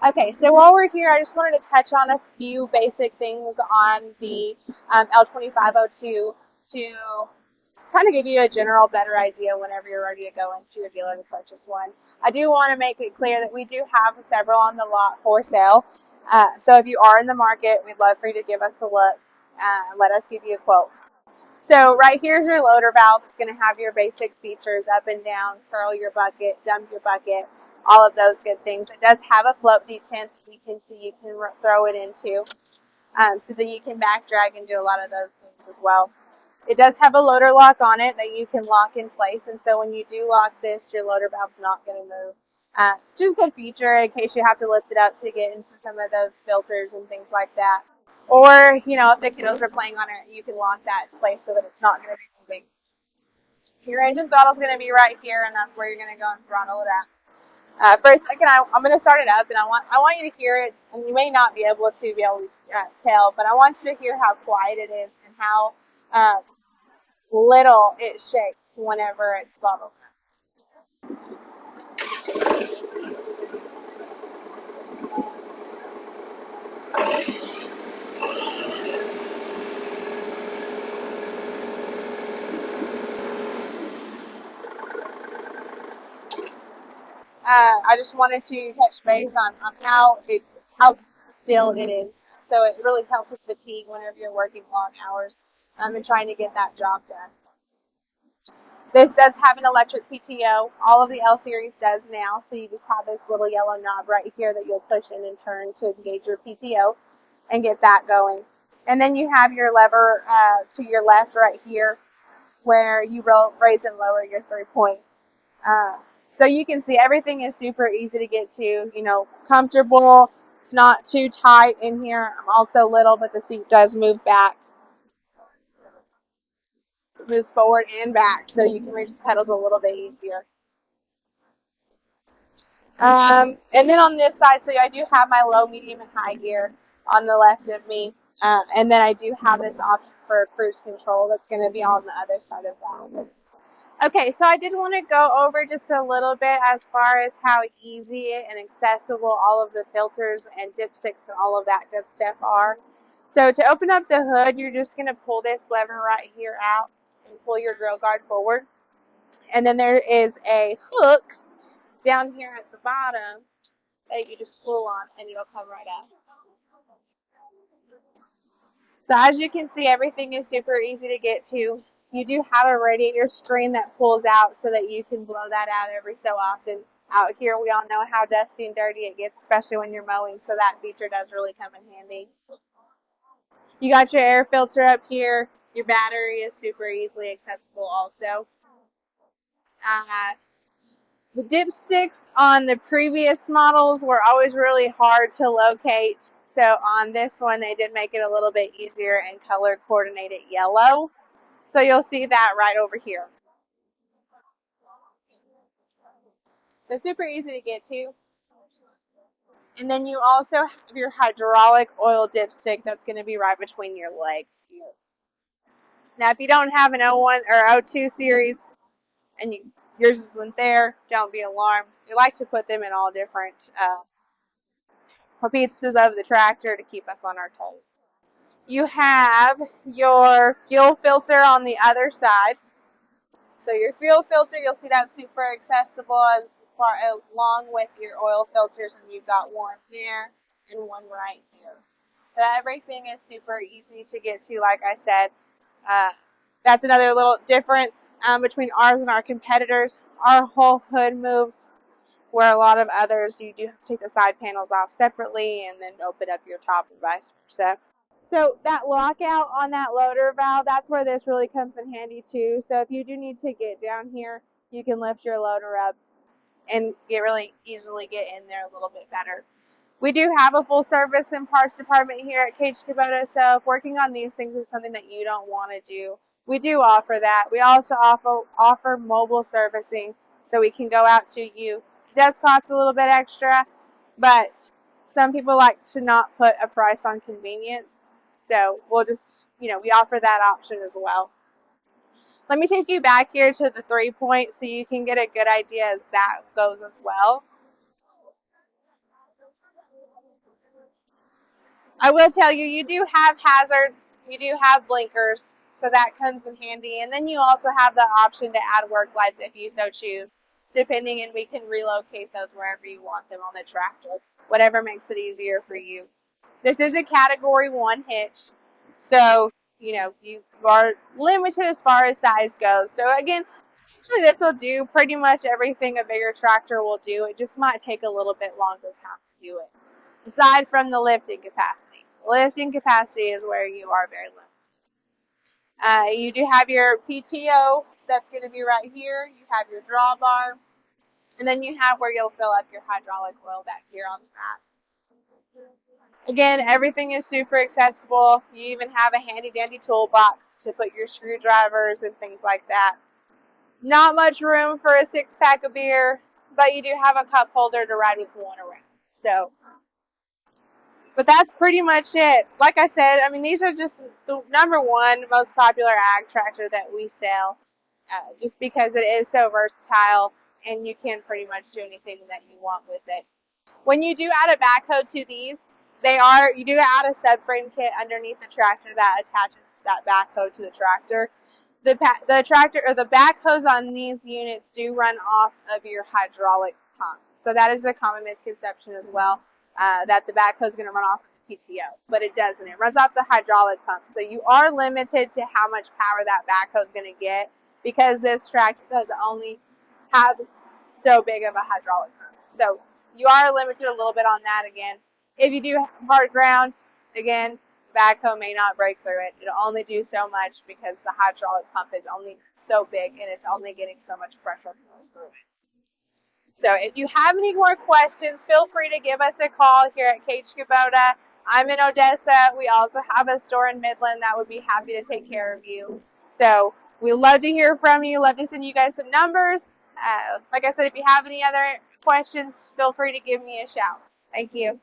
Okay, so while we're here, I just wanted to touch on a few basic things on the L2502 to kind of give you a general better idea whenever you're ready to go into your dealer to purchase one. I do want to make it clear that we do have several on the lot for sale. So if you are in the market, we'd love for you to give us a look and let us give you a quote. So right here's your loader valve. It's going to have your basic features: up and down, curl your bucket, dump your bucket, all of those good things. It does have a float detent that you can throw it into, so that you can back drag and do a lot of those things as well. It does have a loader lock on it that you can lock in place, and so when you do lock this, your loader valve's not going to move. Just a good feature in case you have to lift it up to get into some of those filters and things like that. Or, if the kiddos are playing on it, you can lock that in place so that it's not going to be moving. Your engine throttle's going to be right here, and that's where you're going to go and throttle it at. For a second, I'm going to start it up, and I want you to hear it, and you may not be able to tell, but I want you to hear how quiet it is and how little it shakes whenever it's throttled. I just wanted to touch base on how still it is. So it really helps with fatigue whenever you're working long hours and trying to get that job done. This does have an electric PTO. All of the L series does now. So you just have this little yellow knob right here that you'll push in and turn to engage your PTO and get that going. And then you have your lever to your left right here where you raise and lower your 3-point. So you can see everything is super easy to get to, comfortable. It's not too tight in here. I'm also little, but the seat does move back. It moves forward and back, so you can reach the pedals a little bit easier. And then on this side, so I do have my low, medium, and high gear on the left of me. And then I do have this option for cruise control that's going to be on the other side of that. Okay, so I did want to go over just a little bit as far as how easy and accessible all of the filters and dipsticks and all of that good stuff are. So to open up the hood, you're just going to pull this lever right here out and pull your grill guard forward. And then there is a hook down here at the bottom that you just pull on and it'll come right up. So as you can see, everything is super easy to get to. You do have a radiator screen that pulls out so that you can blow that out every so often. Out here, we all know how dusty and dirty it gets, especially when you're mowing, so that feature does really come in handy. You got your air filter up here. Your battery is super easily accessible also. The dipsticks on the previous models were always really hard to locate. So on this one, they did make it a little bit easier and color coordinated yellow. So you'll see that right over here. So super easy to get to. And then you also have your hydraulic oil dipstick that's going to be right between your legs here. Now, if you don't have an O1 or O2 series and yours isn't there, don't be alarmed. We like to put them in all different pieces of the tractor to keep us on our toes. You have your fuel filter on the other side. So your fuel filter, you'll see that super accessible as far along with your oil filters, and you've got one there and one right here. So everything is super easy to get to, like I said. That's another little difference between ours and our competitors. Our whole hood moves, where a lot of others, you do have to take the side panels off separately and then open up your top and vice versa. So that lockout on that loader valve, that's where this really comes in handy too. So if you do need to get down here, you can lift your loader up and really easily get in there a little bit better. We do have a full service and parts department here at Cage Kubota, so if working on these things is something that you don't want to do, we do offer that. We also offer mobile servicing, so we can go out to you. It does cost a little bit extra, but some people like to not put a price on convenience, so we'll just, we offer that option as well. Let me take you back here to the 3-point so you can get a good idea as that goes as well. I will tell you, you do have hazards. You do have blinkers, so that comes in handy. And then you also have the option to add work lights if you so choose, depending, and we can relocate those wherever you want them on the tractor, whatever makes it easier for you. This is a Category 1 hitch, so, you are limited as far as size goes. So again, actually this will do pretty much everything a bigger tractor will do. It just might take a little bit longer time to do it. Aside from the lifting capacity. Lifting capacity is where you are very limited. You do have your PTO that's going to be right here. You have your drawbar. And then you have where you'll fill up your hydraulic oil back here on the mat. Again, everything is super accessible. You even have a handy dandy toolbox to put your screwdrivers and things like that. Not much room for a 6-pack of beer, but you do have a cup holder to ride with one around. So, but that's pretty much it. Like I said, I mean, these are just the number one most popular ag tractor that we sell, just because it is so versatile and you can pretty much do anything that you want with it. When you do add a backhoe to these, you do add a subframe kit underneath the tractor that attaches that backhoe to the tractor. The tractor or the backhoes on these units do run off of your hydraulic pump. So that is a common misconception as well, that the backhoe is going to run off the PTO, but it doesn't. It runs off the hydraulic pump. So you are limited to how much power that backhoe is going to get because this tractor does only have so big of a hydraulic pump. So you are limited a little bit on that again. If you do have hard ground, again, the backhoe may not break through it. It'll only do so much because the hydraulic pump is only so big and it's only getting so much pressure flowing through it. So if you have any more questions, feel free to give us a call here at Cage Kubota. I'm in Odessa. We also have a store in Midland that would be happy to take care of you. So we love to hear from you. Love to send you guys some numbers. Like I said, if you have any other questions, feel free to give me a shout. Thank you.